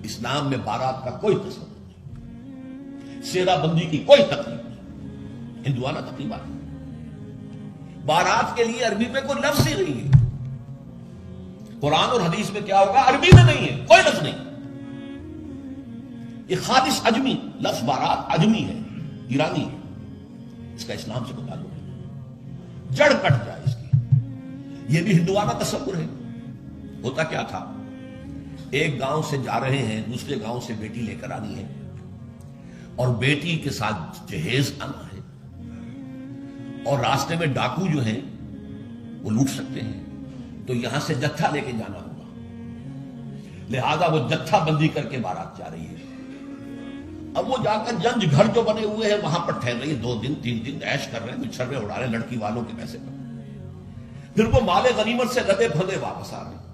اسلام میں بارات کا کوئی تصور نہیں، سیرا بندی کی کوئی تقریب نہیں، ہندوانہ تقریبات نہیں۔ بارات کے لیے عربی میں کوئی لفظ ہی نہیں ہے، قرآن اور حدیث میں کیا ہوگا؟ عربی میں نہیں ہے، کوئی لفظ نہیں۔ یہ خالص عجمی لفظ بارات عجمی ہے، ایرانی ہے، اس کا اسلام سے کوئی تعلق نہیں، جڑ کٹ جائے اس کی۔ یہ بھی ہندوانہ تصور ہے۔ ہوتا کیا تھا، ایک گاؤں سے جا رہے ہیں، دوسرے گاؤں سے بیٹی لے کر آنی ہے اور بیٹی کے ساتھ جہیز آنا ہے، اور راستے میں ڈاکو جو ہیں وہ لوٹ سکتے ہیں، تو یہاں سے جتھا لے کے جانا ہوگا، لہذا وہ جتھا بندی کر کے بارات جا رہی ہے۔ اب وہ جا کر جنج گھر جو بنے ہوئے ہیں وہاں پر ٹھہر رہی ہے، 2 دن 3 دن عیش کر رہے ہیں، مچھرے اڑا رہے ہیں لڑکی والوں کے پیسے پر، پھر وہ مال غنیمت سے لدے پھندے واپس آ رہے ہیں،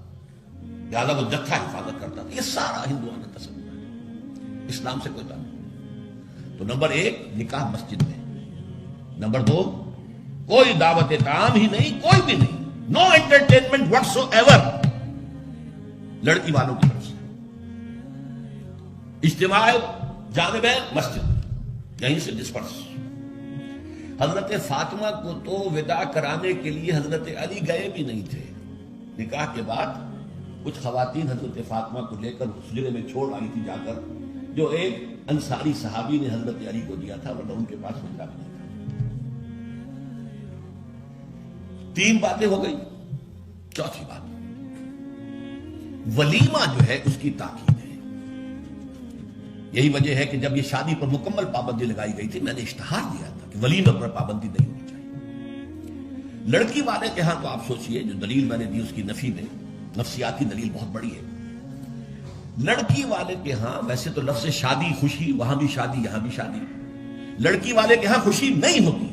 لہٰذا وہ جتھا حفاظت کرتا تھا۔ یہ سارا ہندوانہ تصور ہے، اسلام سے کوئی تعلق نہیں۔ تو نمبر 1 نکاح مسجد میں، نمبر 2 کوئی دعوت طعام ہی نہیں، کوئی بھی نہیں، نو انٹرٹینمنٹ واٹس ایور لڑکی والوں کی طرف سے۔ اجتماع جانبین مسجد، یہیں سے ڈسپرس۔ حضرت فاطمہ کو تو وداع کرانے کے لیے حضرت علی گئے بھی نہیں تھے۔ نکاح کے بعد کچھ خواتین حضرت فاطمہ کو لے کر حجرے میں چھوڑ آئی تھی جا کر، جو ایک انصاری صحابی نے حضرت علی کو دیا تھا، ورنہ ان کے پاس حجرہ بھی نہیں تھا۔ 3 باتیں ہو گئی۔ چوتھی بات، ولیمہ جو ہے اس کی تاکید ہے۔ یہی وجہ ہے کہ جب یہ شادی پر مکمل پابندی لگائی گئی تھی، میں نے اشتہار دیا تھا کہ ولیمہ پر پابندی نہیں ہونی چاہیے۔ لڑکی والے کے ہاں تو آپ سوچئے، جو دلیل میں نے دی اس کی نفی میں، نفسیاتی دلیل بہت بڑی ہے۔ لڑکی والے کے ہاں ویسے تو لفظ شادی خوشی، وہاں بھی شادی یہاں بھی شادی، لڑکی والے کے ہاں خوشی نہیں ہوتی،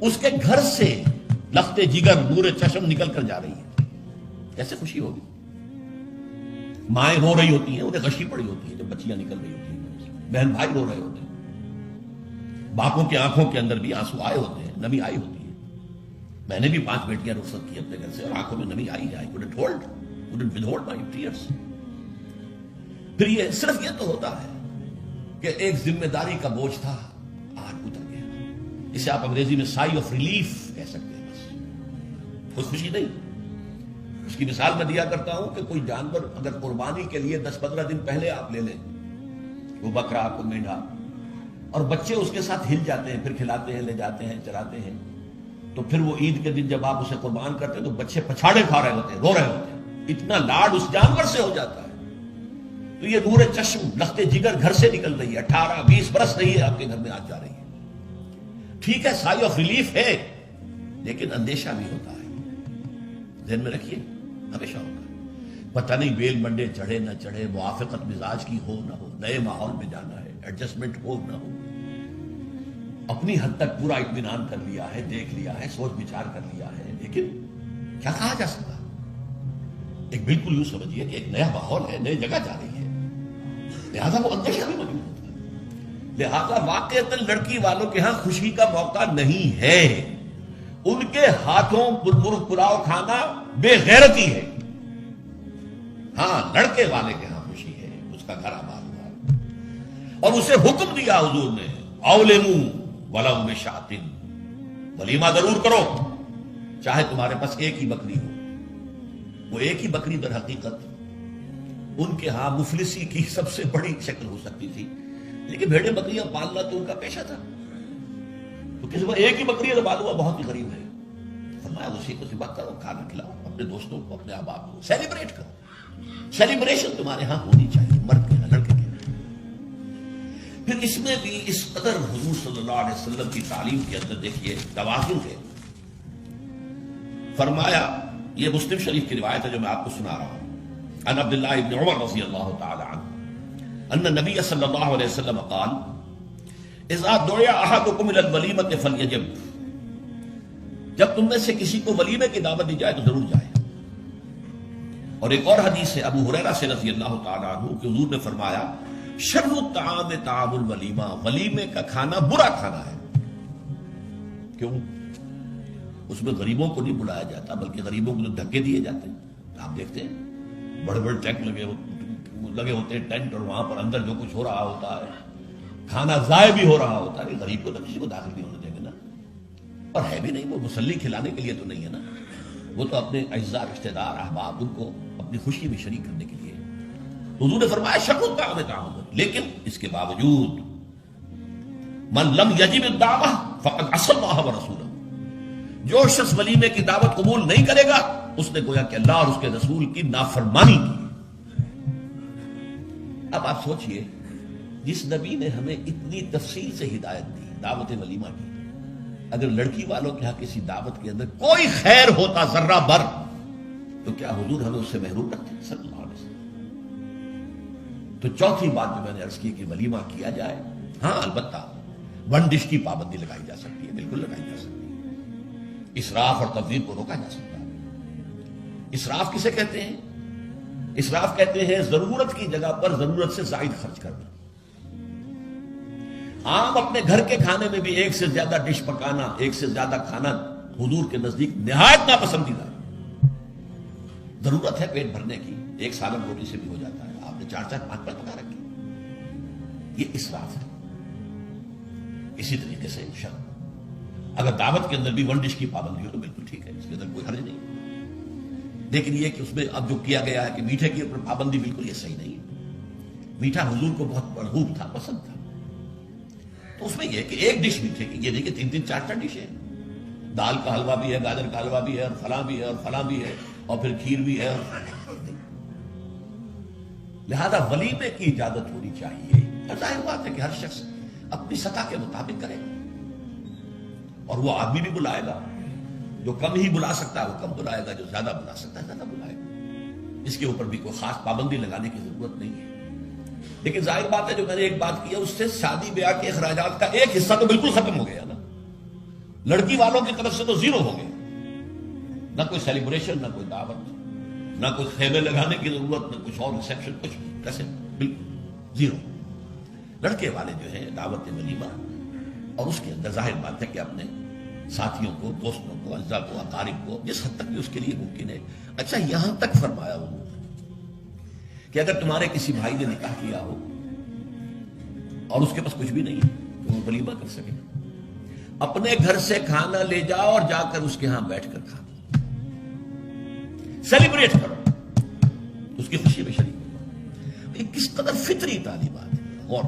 اس کے گھر سے لخت جگر نور چشم نکل کر جا رہی ہے، کیسے خوشی ہوگی؟ مائیں رو رہی ہوتی ہیں، انہیں غشی پڑی ہوتی ہے جب بچیاں نکل رہی ہوتی ہیں، بہن بھائی رو رہے ہوتے ہیں، باپوں کی آنکھوں کے اندر بھی آنسو آئے ہوتے ہیں، نمی آئی ہوتی ہے۔ میں نے بھی 5 بیٹیاں رخصت کی اپنے گھر سے، اور آنکھوں میں نمی آئی ہے، I couldn't withhold my tears۔ پھر یہ صرف یہ تو ہوتا ہے کہ ایک ذمہ داری کا بوجھ تھا، آج اتر گیا، اسے آپ انگریزی میں سائی آف ریلیف کہہ سکتے ہیں، بس خود خوشی نہیں۔ اس کی مثال میں دیا کرتا ہوں کہ کوئی جانور اگر قربانی کے لیے 10-15 دن پہلے آپ لے لیں، وہ بکرا کو مینڈھا، اور بچے اس کے ساتھ ہل جاتے ہیں، پھر کھلاتے ہیں، لے جاتے ہیں، چراتے ہیں، تو پھر وہ عید کے دن جب آپ اسے قربان کرتے ہیں تو بچے پچھاڑے کھا رہے ہوتے ہیں، رو رہے ہوتے ہیں، اتنا لاڈ اس جانور سے ہو جاتا ہے۔ تو یہ نور چشم لخت جگر گھر سے نکل رہی ہے، 18-20 برس نہیں ہے آپ کے گھر میں آج جا رہی ہے، ٹھیک ہے سائی آف ریلیف ہے، لیکن اندیشہ بھی ہوتا ہے، ذہن میں رکھیے، ہمیشہ ہوگا۔ پتہ نہیں بیل منڈے چڑھے نہ چڑھے، موافقت مزاج کی ہو نہ ہو، نئے ماحول میں جانا ہے، ایڈجسٹمنٹ ہو نہ ہو، اپنی حد تک پورا اطمینان کر لیا ہے، دیکھ لیا ہے، سوچ بچار کر لیا ہے، لیکن کیا کہا جا سکتا؟ ایک بالکل یوں سمجھیے کہ ایک نیا ماحول ہے، نئی جگہ جا رہی ہے، لہذا وہ اندیشہ بھی موجود ہوتا ہے۔ لہذا واقعتاً لڑکی والوں کے ہاں خوشی کا موقع نہیں ہے، ان کے ہاتھوں مرغ پلاؤ کھانا بے غیرتی ہے۔ ہاں لڑکے والے کے ہاں خوشی ہے، اس کا گھر آباد ہوا ہے، اور اسے حکم دیا حضور نے، اولموا ولو بشاۃ، ولیمہ ضرور کرو، چاہے تمہارے پاس ایک ہی بکری ہو۔ وہ ایک ہی بکری در حقیقت ان کے ہاں مفلسی کی سب سے بڑی شکل ہو سکتی تھی، لیکن بھیڑیں بکریاں پالنا تو ان کا پیشہ تھا، تو کسی کو ایک ہی بکری ہے تو معلوم ہوا بہت ہی غریب ہے، فرمایا اسی کو ذبح کرو، کھانا کھلاؤ، اپنے دوستوں کو، اپنے احباب کو سیلیبریٹ کرو۔ سیلیبریشن تمہارے ہاں ہونی چاہیے، مرد کے ہاں، لڑکے کے ہاں۔ پھر اس میں بھی اس قدر حضور صلی اللہ علیہ وسلم کی تعلیم کے اندر دیکھیے توازن ہے۔ فرمایا، یہ مسلم شریف کی روایت ہے جو میں آپ کو سنا رہا ہوں، عن عبداللہ ابن عمر رضی اللہ تعالی عنہ ان نبی صلی اللہ علیہ وسلم قال اذا دعی احدکم الی الولیمۃ فلیجب، جب تم میں سے کسی کو ولیمے کی دعوت دی جائے تو ضرور جائے۔ اور ایک اور حدیث ہے ابو ہریرہ سے رضی اللہ تعالی عنہ کہ حضور نے فرمایا شر الطعام طعام الولیمہ، ولیمے کا کھانا برا کھانا ہے۔ کیوں؟ اس میں غریبوں کو نہیں بلایا جاتا، بلکہ غریبوں کو تو دھکے دیے جاتے ہیں۔ آپ دیکھتے ہیں بڑے بڑے ٹینک لگے لگے ہوتے ہیں ٹینٹ اور وہاں پر اندر جو کچھ ہو رہا ہوتا ہے، کھانا ضائع بھی ہو رہا ہوتا ہے، غریب کو تو کسی کو داخل نہیں ہونے دیں گے نا. اور ہے بھی نہیں، وہ مسلی کھلانے کے لیے تو نہیں ہے نا، وہ تو اپنے اعزاء رشتہ دار احباب ان کو اپنی خوشی میں شریک کرنے کے لیے. حضور نے فرمایا شکر الطعام طعام، لیکن اس کے باوجود من لم یجب الدعوہ فقد عصى اللہ ورسولہ، جو شخص ولیمے کی دعوت قبول نہیں کرے گا اس نے گویا کہ اللہ اور اس کے رسول کی نافرمانی کی. اب آپ سوچئے، جس نبی نے ہمیں اتنی تفصیل سے ہدایت دی دعوت ولیمہ کی، اگر لڑکی والوں کے ہاں کسی دعوت کے اندر کوئی خیر ہوتا ذرہ بر، تو کیا حضور ہمیں اس سے محروم رکھتے صلی اللہ علیہ وسلم؟ تو چوتھی بات جو میں نے عرض کی کہ ولیمہ کیا جائے، ہاں البتہ ون ڈش کی پابندی لگائی جا سکتی ہے، بالکل لگائی جا سکتی ہے. اسراف اور تبذیر کو روکا جا سکتا ہے. اسراف کسے کہتے ہیں؟ اسراف کہتے ہیں ضرورت کی جگہ پر ضرورت سے زائد خرچ کرنا. عام اپنے گھر کے کھانے میں بھی ایک سے زیادہ ڈش پکانا، ایک سے زیادہ کھانا حضور کے نزدیک نہایت ناپسندیدہ. ضرورت ہے پیٹ بھرنے کی، ایک سالن روٹی سے بھی ہو جاتا ہے، آپ نے 4-4 5 پکا رکھے، یہ اسراف ہے. اسی طریقے سے اگر دعوت کے اندر بھی ون ڈش کی پابندی ہو تو بالکل ٹھیک ہے، اس کے اندر کوئی حرج نہیں. لیکن یہ کہ اس میں اب جو کیا گیا ہے کہ میٹھے کی اوپر پابندی، بالکل یہ صحیح نہیں ہے. میٹھا حضور کو بہت مرغوب تھا، پسند تھا، تو اس میں یہ کہ ایک ڈش میٹھے کی، یہ نہیں کہ 3-3 4-4 ڈش ہے. دال کا حلوہ بھی ہے، گاجر کا حلوہ بھی ہے، اور فلاں بھی ہے، اور فلاں بھی ہے، اور پھر کھیر بھی ہے. لہذا ولیمے کی اجازت ہونی چاہیے. ظاہر بات ہے کہ ہر شخص اپنی سطح کے مطابق کرے، اور وہ آدمی بھی بلائے گا، جو کم ہی بلا سکتا ہے وہ کم بلائے گا، جو زیادہ بلا سکتا ہے زیادہ بلائے گا. اس کے اوپر بھی کوئی خاص پابندی لگانے کی ضرورت نہیں ہے. لیکن ظاہر بات ہے جو میں نے ایک بات کی ہے، اس سے شادی بیاہ کے اخراجات کا ایک حصہ تو بالکل ختم ہو گیا نا. لڑکی والوں کی طرف سے تو زیرو ہو گیا، نہ کوئی سیلیبریشن، نہ کوئی دعوت، نہ کوئی خیمے لگانے کی ضرورت، نہ کچھ اور ریسیپشن، کچھ کیسے بالکل زیرو. لڑکے والے جو ہیں دعوت ولیمہ، اور اس کے اندر ظاہر بات ہے کہ اپنے ساتھیوں کو، دوستوں کو، اعزاء کو، اقارب کو جس حد تک بھی اس کے لیے ممکن ہے. اچھا یہاں تک فرمایا وہ کہ اگر تمہارے کسی بھائی نے نکاح کیا ہو اور اس کے پاس کچھ بھی نہیں ہے تو وہ ولیمہ کر سکے، اپنے گھر سے کھانا لے جاؤ اور جا کر اس کے ہاں بیٹھ کر کھاؤ، سیلیبریٹ کرو، اس کی خوشی میں شریک ہو. یہ کس قدر فطری تعلیمات ہے. اور